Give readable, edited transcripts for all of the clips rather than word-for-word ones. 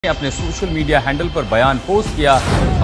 अपने social media handle पर बयान पोस्ट किया।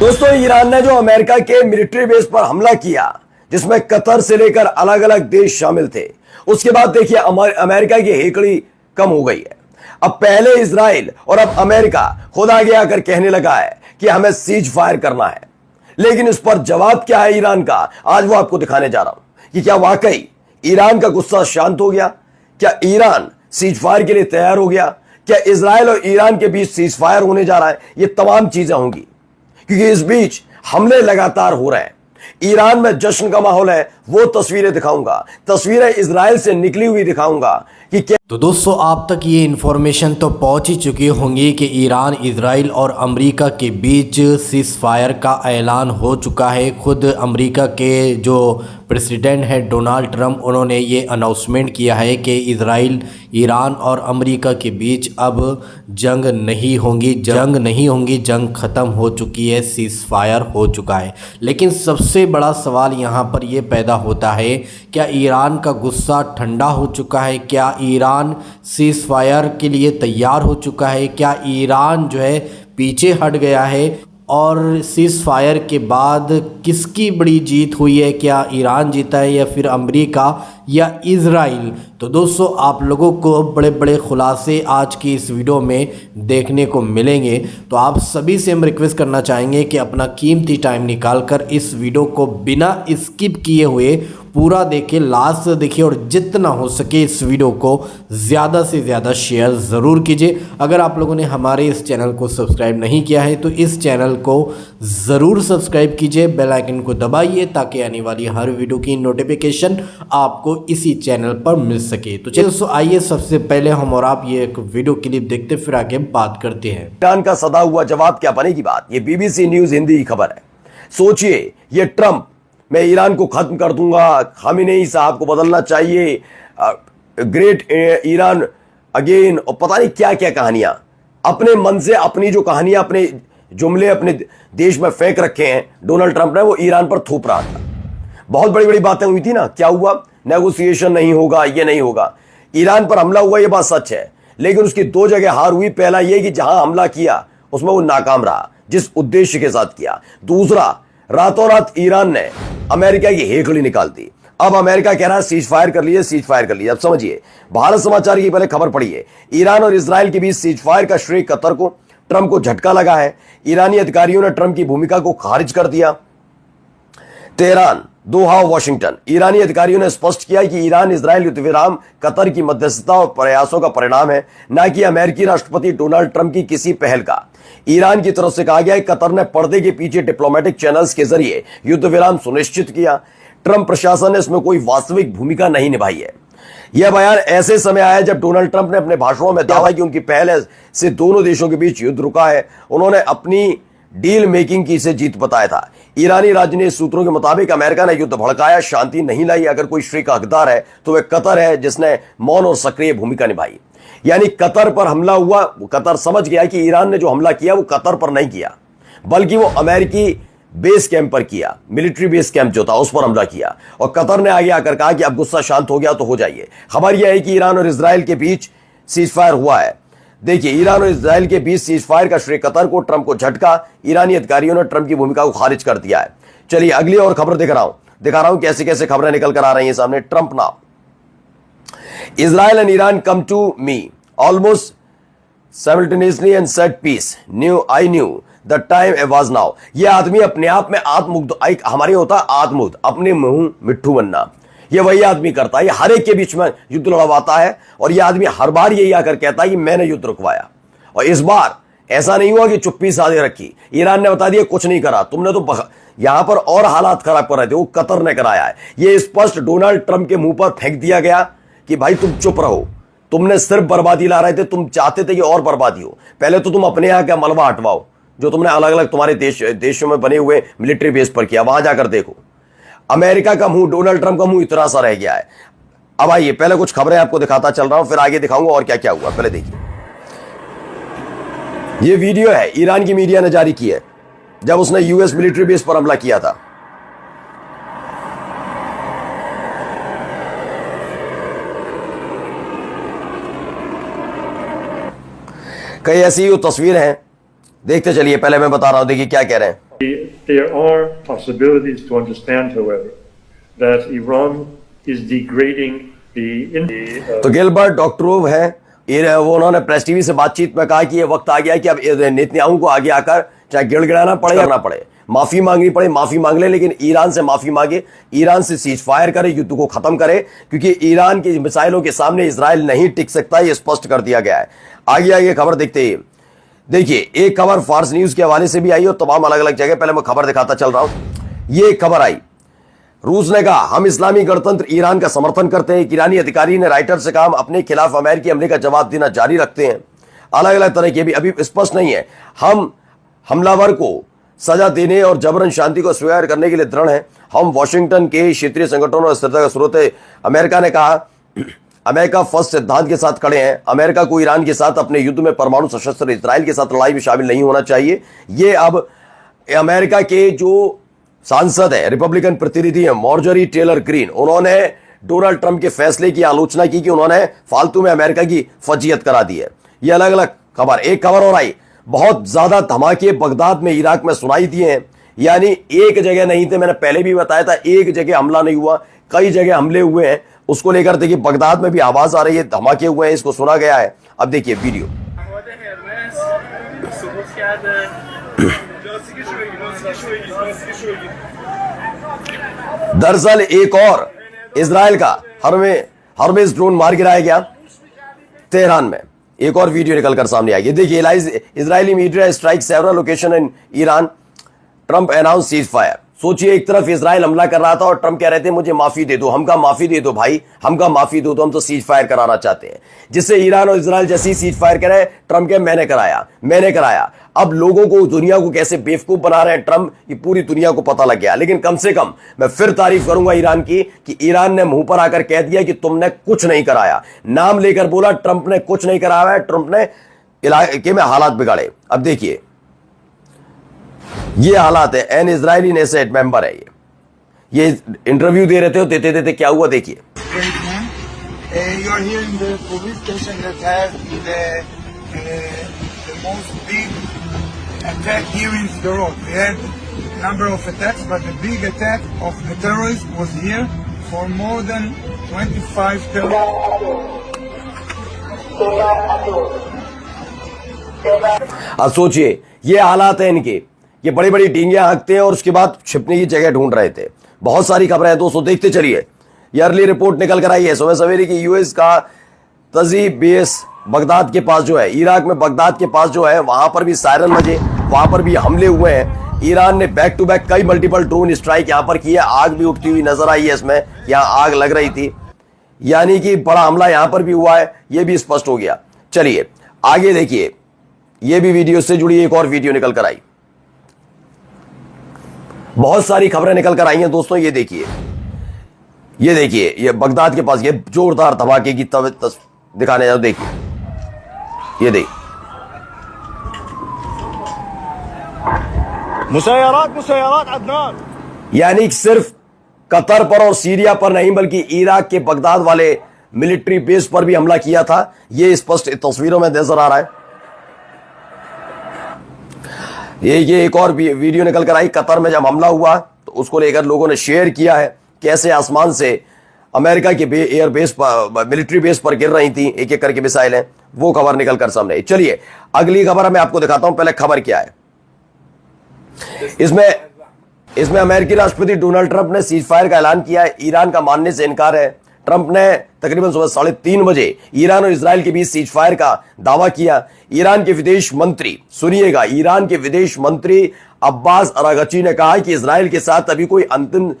दोस्तों, ईरान ने जो अमेरिका के मिलिट्री बेस पर हमला किया, जिसमें कतर से लेकर अलग अलग देश शामिल थे, उसके बाद देखिए अमेरिका की हेकड़ी कम हो गई है। अब पहले इजराइल और अब अमेरिका खुद आगे आकर कहने लगा है कि हमें सीज फायर करना है। लेकिन इस पर जवाब क्या है ईरान का, आज वो आपको दिखाने जा रहा हूं कि क्या वाकई ईरान का गुस्सा शांत हो गया, क्या ईरान सीज फायर के लिए तैयार हो गया, क्या इजराइल और ईरान के बीच सीज फायर होने जा रहा है। ये तमाम चीजें होंगी क्योंकि इस बीच हमले लगातार हो रहे हैं। ईरान में जश्न का माहौल है, वो तस्वीरें दिखाऊंगा, तस्वीरें इजराइल से निकली हुई दिखाऊंगा कि क्या। तो दोस्तों, आप तक ये इन्फॉर्मेशन तो पहुंच ही चुकी होंगी कि ईरान, इजराइल और अमेरिका के बीच सीज फायर का ऐलान हो चुका है। खुद अमेरिका के जो प्रेसिडेंट है डोनाल्ड ट्रंप, उन्होंने ये अनाउंसमेंट किया है कि इजराइल, ईरान और अमेरिका के बीच अब जंग नहीं होंगी, जंग ख़त्म हो चुकी है, सीज फायर हो चुका है। लेकिन सबसे बड़ा सवाल यहाँ पर यह पैदा होता है, क्या ईरान का गुस्सा ठंडा हो चुका है? क्या ईरान सीज फायर के लिए तैयार हो चुका है? क्या ईरान जो है पीछे हट गया है? और सीज फायर के बाद किसकी बड़ी जीत हुई है? क्या ईरान जीता है या फिर अमेरिका या इजराइल? तो दोस्तों, आप लोगों को बड़े बड़े खुलासे आज की इस वीडियो में देखने को मिलेंगे। तो आप सभी से हम रिक्वेस्ट करना चाहेंगे कि अपना कीमती टाइम निकालकर इस वीडियो को बिना स्किप किए हुए पूरा देखिए, लास्ट देखिए और जितना हो सके इस वीडियो को ज़्यादा से ज़्यादा शेयर ज़रूर कीजिए। अगर आप लोगों ने हमारे इस चैनल को सब्सक्राइब नहीं किया है तो इस चैनल को ज़रूर सब्सक्राइब कीजिए, बेल आइकन को दबाइए ताकि आने वाली हर वीडियो की नोटिफिकेशन आपको इसी चैनल पर मिल सके। तो चलिए दोस्तों, आइए सबसे पहले हम और आप ये एक वीडियो क्लिप देखते फिर आगे बात करते हैं। ईरान का सदा हुआ जवाब क्या बनेगी बात, ये बीबीसी न्यूज हिंदी की खबर है। सोचिए, ये ट्रंप, मैं ईरान को खत्म कर दूंगा, खामेनेई साहब को बदलना चाहिए, ग्रेट ईरान अगेन, और पता नहीं क्या क्या कहानियां अपने मन से, अपनी जो कहानियां, अपने जुमले अपने देश में फेंक रखे हैं डोनाल्ड ट्रंप ने, वो ईरान पर थोप रहा था। बहुत बड़ी बड़ी बातें हुई थी ना, क्या हुआ, नेगोशिएशन नहीं होगा, ये नहीं होगा। ईरान पर हमला हुआ, ये बात सच है, लेकिन उसकी दो जगह हार हुई। पहला ये कि जहां हमला किया उसमें वो नाकाम रहा, जिस उद्देश्य के साथ किया। दूसरा, रातों रात ईरान ने अमेरिका की हेकड़ी निकाल दी। अब अमेरिका कह रहा है सीज फायर कर लीजिए, सीज फायर कर लीजिए। अब समझिए, भारत समाचार की पहले खबर पढ़िए। ईरान और इजराइल के बीच सीज फायर का श्रेय कतर को, ट्रंप को झटका लगा है। ईरानी अधिकारियों ने ट्रंप की भूमिका को खारिज कर दिया। तेहरान, दोहा, वाशिंगटन, ईरानी अधिकारियों ने स्पष्ट किया कि ईरान इजराइल युद्ध विराम कतर की मध्यस्थता और प्रयासों का परिणाम है, न कि अमेरिकी राष्ट्रपति डोनाल्ड ट्रंप की किसी पहल का। ईरान की तरफ से कहा गया है कतर ने पर्दे के पीछे डिप्लोमेटिक चैनल्स के जरिए युद्ध विराम सुनिश्चित किया। ट्रंप प्रशासन ने इसमें कोई वास्तविक भूमिका नहीं निभाई है। यह बयान ऐसे समय आया जब डोनाल्ड ट्रंप ने अपने भाषणों में दावा कि उनकी पहल से दोनों देशों के बीच युद्ध रुका है। उन्होंने अपनी डील मेकिंग की इसे जीत बताया था। ईरानी राजनीतिक सूत्रों के मुताबिक अमेरिका ने युद्ध भड़काया, शांति नहीं लाई। अगर कोई श्रेय का हकदार है तो वह कतर है, जिसने मौन और सक्रिय भूमिका निभाई। यानी कतर पर हमला हुआ, कतर समझ गया कि ईरान ने जो हमला किया वो कतर पर नहीं किया, बल्कि वो अमेरिकी बेस कैंप पर किया, मिलिट्री बेस कैंप जो था उस पर हमला किया। और कतर ने आगे आकर कहा कि अब गुस्सा शांत हो गया तो हो जाइए। खबर यह है कि ईरान और इजराइल के बीच सीज फायर हुआ है। देखिए, ईरान और इजराइल के बीच सीज फायर का श्रेय कतर को, ट्रंप को झटका। ईरानी अधिकारियों ने ट्रंप की भूमिका को खारिज कर दिया है। चलिए अगली और खबर दिखा रहा हूं कैसे कैसे खबरें निकल कर आ रही हैं सामने। Trump now, Israel and Iran come to me almost simultaneously and said peace. I knew the time was now. ये आदमी अपने आप में आत्ममुग्ध, हमारे होता है आत्ममुग्ध, अपने मुंह मिट्ठू बनना। ये वही आदमी करता है, ये हर एक के बीच में युद्ध लड़वाता है और ये आदमी हर बार यही आकर कहता है कि मैंने युद्ध रुकवाया। और इस बार ऐसा नहीं हुआ कि चुप्पी साधे रखी। ईरान ने बता दिया कुछ नहीं करा, तुमने तो यहां पर और हालात खराब कर रहे थे, वो कतर ने कराया है। ये स्पष्ट डोनाल्ड ट्रंप के मुंह पर फेंक दिया गया कि भाई तुम चुप रहो, तुमने सिर्फ बर्बादी ला रहे थे, तुम चाहते थे कि और बर्बादी हो। पहले तो तुम अपने यहां का मलबा हटवाओ जो तुमने अलग अलग तुम्हारे देशों में बने हुए मिलिट्री बेस पर किया, वहां जाकर देखो। अमेरिका का मुंह, डोनाल्ड ट्रंप का मुंह इतना सा रह गया है। अब आइए पहले कुछ खबरें आपको दिखाता चल रहा हूं, फिर आगे दिखाऊंगा और क्या क्या हुआ। पहले देखिए, यह वीडियो है ईरान की मीडिया ने जारी की है जब उसने यूएस मिलिट्री बेस पर हमला किया था। कई ऐसी वो तस्वीरें हैं, देखते चलिए। पहले मैं बता रहा हूं, देखिए क्या कह रहे हैं। There are possibilities to understand, however, that Iran is degrading the तो गिलबर्ट डॉक्टरोव है, वो उन्होंने प्रेस टीवी से बातचीत में कहा कि ये वक्त आ गया कि अब नेतन्याहू को आगे आकर चाहे गिड़गिड़ाना पड़े या ना पड़े, माफी मांगनी पड़े, माफी मांग ले, लेकिन ईरान से माफी मांगे, ईरान से सीज फायर करे, युद्ध को खत्म करे, क्योंकि ईरान की मिसाइलों के सामने इजराइल नहीं टिक सकता, ये स्पष्ट कर दिया गया है। आगे आगे खबर देखते ही देखिए, एक खबर फार्स न्यूज के हवाले से भी आई और तमाम अलग अलग जगह। पहले मैं खबर दिखाता चल रहा हूं। ये एक खबर आई, रूस ने कहा हम इस्लामी गणतंत्र ईरान का समर्थन करते हैं। एक ईरानी अधिकारी ने राइटर से कहा हम अपने खिलाफ अमेरिकी हमले का जवाब देना जारी रखते हैं। अलग अलग तरह के भी अभी स्पष्ट नहीं है। हम हमलावर को सजा देने और जबरन शांति को स्वीकार करने के लिए दृढ़ हैं। हम वॉशिंगटन के क्षेत्रीय संगठनों और स्थिरता का स्रोत है। अमेरिका ने कहा अमेरिका फर्स्ट सिद्धांत के साथ खड़े हैं। अमेरिका को ईरान के साथ अपने युद्ध में परमाणु सशस्त्र इजराइल के साथ लड़ाई में शामिल नहीं होना चाहिए। ये अब अमेरिका के जो सांसद है, रिपब्लिकन प्रतिनिधि है मार्जरी टेलर ग्रीन, उन्होंने डोनाल्ड ट्रंप के फैसले की आलोचना की कि उन्होंने फालतू में अमेरिका की फजीयत करा दी है। ये अलग अलग खबर। एक खबर और आई, बहुत ज्यादा धमाके बगदाद में इराक में सुनाई दिए हैं। यानी एक जगह नहीं थे, मैंने पहले भी बताया था, एक जगह हमला नहीं हुआ, कई जगह हमले हुए हैं। उसको लेकर देखिए बगदाद में भी आवाज आ रही है, धमाके हुए हैं, इसको सुना गया है। अब देखिए वीडियो। दरअसल एक और इजराइल का हर्मेस ड्रोन मार गिराया गया तेहरान में। एक और वीडियो निकलकर सामने आई है, देखिए। Israeli media strike several location in Iran, Trump announce cease fire. सोचिए, एक तरफ इजराइल हमला कर रहा था और ट्रंप कह रहे थे मुझे माफी दे दो, हमका माफी दे दो भाई, हमका माफी दो, तो हम तो सीज फायर कराना चाहते हैं। जिससे ईरान और इजराइल जैसे ही सीज फायर करे, ट्रंप के मैंने कराया। अब लोगों को, दुनिया को कैसे बेवकूफ बना रहे हैं ट्रंप, ये पूरी दुनिया को पता लग गया। लेकिन कम से कम मैं फिर तारीफ करूंगा ईरान की कि ईरान ने मुंह पर आकर कह दिया कि तुमने कुछ नहीं कराया। नाम लेकर बोला ट्रंप ने कुछ नहीं कराया है, ट्रंप ने इलाके में हालात बिगाड़े। अब देखिए ये हालात है। एन इजरायली नेसेट मेंबर है, ये इंटरव्यू दे रहे थे, देते देते क्या हुआ देखिए। You are here in the police station that has the most big attack here in Sderot. We had number of attacks, but the big attack of the terrorists was here for more than 25 terrorists. अब सोचिए, ये हालात है इनके, ये बड़ी बड़ी डींगियां हाँकते हैं और उसके बाद छिपने की जगह ढूंढ रहे थे। बहुत सारी खबरें हैं दोस्तों, देखते चलिए। ये अर्ली रिपोर्ट निकल कर आई है सुबह सवेरे की, यूएस का तजी बेस बगदाद के पास जो है, इराक में बगदाद के पास जो है, वहां पर भी सायरन बजे, वहां पर भी हमले हुए हैं। ईरान ने बैक टू बैक कई मल्टीपल ड्रोन स्ट्राइक यहां पर किया। आग भी उठती हुई नजर आई है इसमें, यहां आग लग रही थी, यानी कि बड़ा हमला यहां पर भी हुआ है, यह भी स्पष्ट हो गया। चलिए आगे देखिए, यह भी वीडियो से जुड़ी एक और वीडियो निकल कर आई। बहुत सारी खबरें निकल कर आई हैं दोस्तों, ये देखिए, ये बगदाद के पास ये जोरदार धमाके की दिखाने जाओ, देखिए, ये देखिए। मुसैयरात अदनान, यानी सिर्फ कतर पर और सीरिया पर नहीं, बल्कि इराक के बगदाद वाले मिलिट्री बेस पर भी हमला किया था। ये स्पष्ट तस्वीरों में नजर आ रहा है। ये एक और वीडियो निकल कर आई, कतर में जब हमला हुआ तो उसको लेकर लोगों ने शेयर किया है, कैसे आसमान से अमेरिका के एयर बेस पर, मिलिट्री बेस पर गिर रही थी एक एक करके मिसाइलें। वो खबर निकल कर सामने आई। चलिए अगली खबर मैं आपको दिखाता हूं, पहले खबर क्या है। इसमें अमेरिकी राष्ट्रपति डोनाल्ड ट्रंप ने सीज फायर का ऐलान किया है। ईरान का मानने से इनकार है। ट्रंप ने तकरीबन सुबह 3:30 बजे ईरान और इजराइल के बीच सीज फायर का दावा किया। ईरान के विदेश मंत्री, सुनिएगा, ईरान के विदेश मंत्री अब्बास अरागची ने कहा कि इजराइल के साथ अभी कोई अंतिम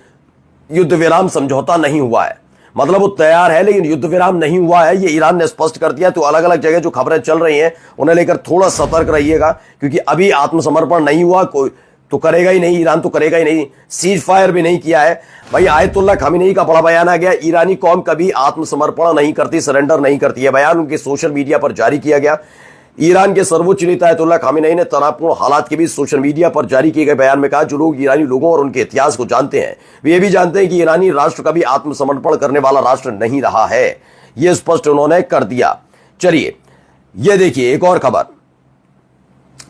युद्ध विराम समझौता नहीं हुआ है। मतलब वो तैयार है लेकिन युद्ध विराम नहीं हुआ है, ये ईरान ने स्पष्ट कर दिया। तो अलग अलग जगह जो खबरें चल रही हैं उन्हें लेकर थोड़ा सतर्क रहिएगा, क्योंकि अभी आत्मसमर्पण नहीं हुआ, कोई तो करेगा ही नहीं, ईरान तो करेगा ही नहीं। सीज फायर भी नहीं किया है भाई। आयतुल्लाह खामेनी का बड़ा बयान आ गया, ईरानी कौम कभी आत्मसमर्पण नहीं करती, सरेंडर नहीं करती है। बयान उनके सोशल मीडिया पर जारी किया गया। ईरान के सर्वोच्च नेता आयतुल्लाह खामेनी ने तनावपूर्ण हालात के बीच सोशल मीडिया पर जारी किए गए बयान में कहा, जो लोग ईरानी लोगों और उनके इतिहास को जानते हैं वे ये भी जानते हैं कि ईरानी राष्ट्र कभी आत्मसमर्पण करने वाला राष्ट्र नहीं रहा है। यह स्पष्ट उन्होंने कर दिया। चलिए ये देखिए एक और खबर,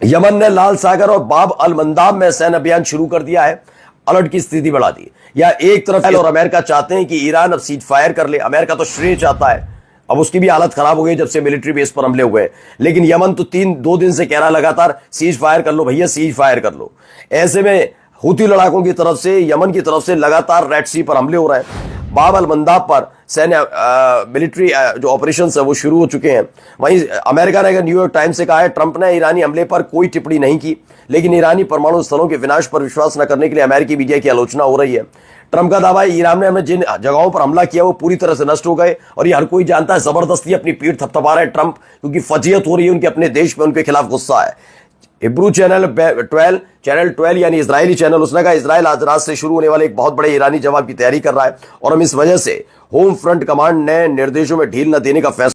यमन ने लाल सागर और बाब अल मंदाब में सैन्य अभियान शुरू कर दिया है, अलर्ट की स्थिति बढ़ा दी। या एक तरफ और अमेरिका चाहते हैं कि ईरान अब सीज फायर कर ले। अमेरिका तो श्रेय चाहता है, अब उसकी भी हालत खराब हो गई जब से मिलिट्री बेस पर हमले हुए। लेकिन यमन तो 2 दिन से कह रहा लगातार सीज फायर कर लो भैया, सीज फायर कर लो। ऐसे में हुती लड़ाकों की तरफ से, यमन की तरफ से लगातार रेड सी पर हमले हो रहे हैं। बाब अल मंदाब पर सैन्य मिलिट्री जो ऑपरेशन है वो शुरू हो चुके हैं। वहीं अमेरिका ने न्यूयॉर्क टाइम्स से कहा है ट्रंप ने ईरानी हमले पर कोई टिप्पणी नहीं की, लेकिन ईरानी परमाणु स्थलों के विनाश पर विश्वास न करने के लिए अमेरिकी मीडिया की आलोचना हो रही है। ट्रंप का दावा है ईरान ने हमें जिन जगहों पर हमला किया वो पूरी तरह से नष्ट हो गए, और ये हर कोई जानता है जबरदस्ती अपनी पीठ थपथपा रहे हैं ट्रंप, क्योंकि फजीयत हो रही है उनके अपने देश में, उनके खिलाफ गुस्सा है। हिब्रू चैनल 12 यानी इजरायली चैनल, उसने कहा इजराइल आज रात से शुरू होने वाले एक बहुत बड़े ईरानी जवाब की तैयारी कर रहा है, और हम इस वजह से होम फ्रंट कमांड ने निर्देशों में ढील न देने का फैसला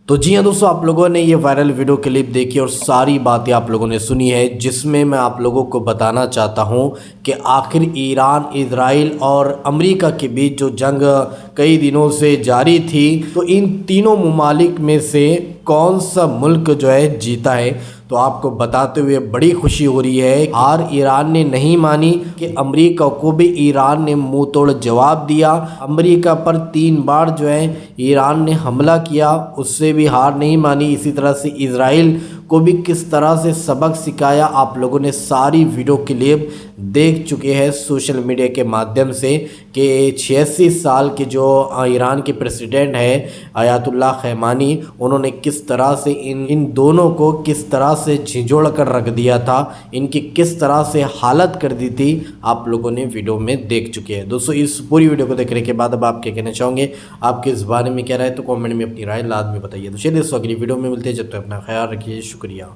तो जी हाँ दोस्तों, आप लोगों ने ये वायरल वीडियो क्लिप देखी और सारी बातें आप लोगों ने सुनी है, जिसमें मैं आप लोगों को बताना चाहता हूँ कि आखिर ईरान, इजराइल और अमेरिका के बीच जो जंग कई दिनों से जारी थी, तो इन तीनों ममालिक में से कौन सा मुल्क जो है जीता है। तो आपको बताते हुए बड़ी खुशी हो रही है, हार ईरान ने नहीं मानी कि अमेरिका को भी ईरान ने मुंह तोड़ जवाब दिया। अमेरिका पर 3 बार जो है ईरान ने हमला किया, उससे भी हार नहीं मानी। इसी तरह से इजराइल को भी किस तरह से सबक सिखाया, आप लोगों ने सारी वीडियो क्लिप देख चुके हैं सोशल मीडिया के माध्यम से कि 86 साल के जो ईरान के प्रेसिडेंट है अयातुल्लाह खमेनी, उन्होंने किस तरह से इन दोनों को किस तरह से झिझोड़ कर रख दिया था, इनकी किस तरह से हालत कर दी थी, आप लोगों ने वीडियो में देख चुके हैं। दोस्तों इस पूरी वीडियो को देखने के बाद अब आप क्या कहना चाहोगे, आपके इस बारे में क्या राय, तो कमेंट में अपनी राय लाजमी बताइए। तो चलिए दोस्तों अगली वीडियो में मिलते हैं, जब तक अपना ख्याल रखिए, शुक्रिया।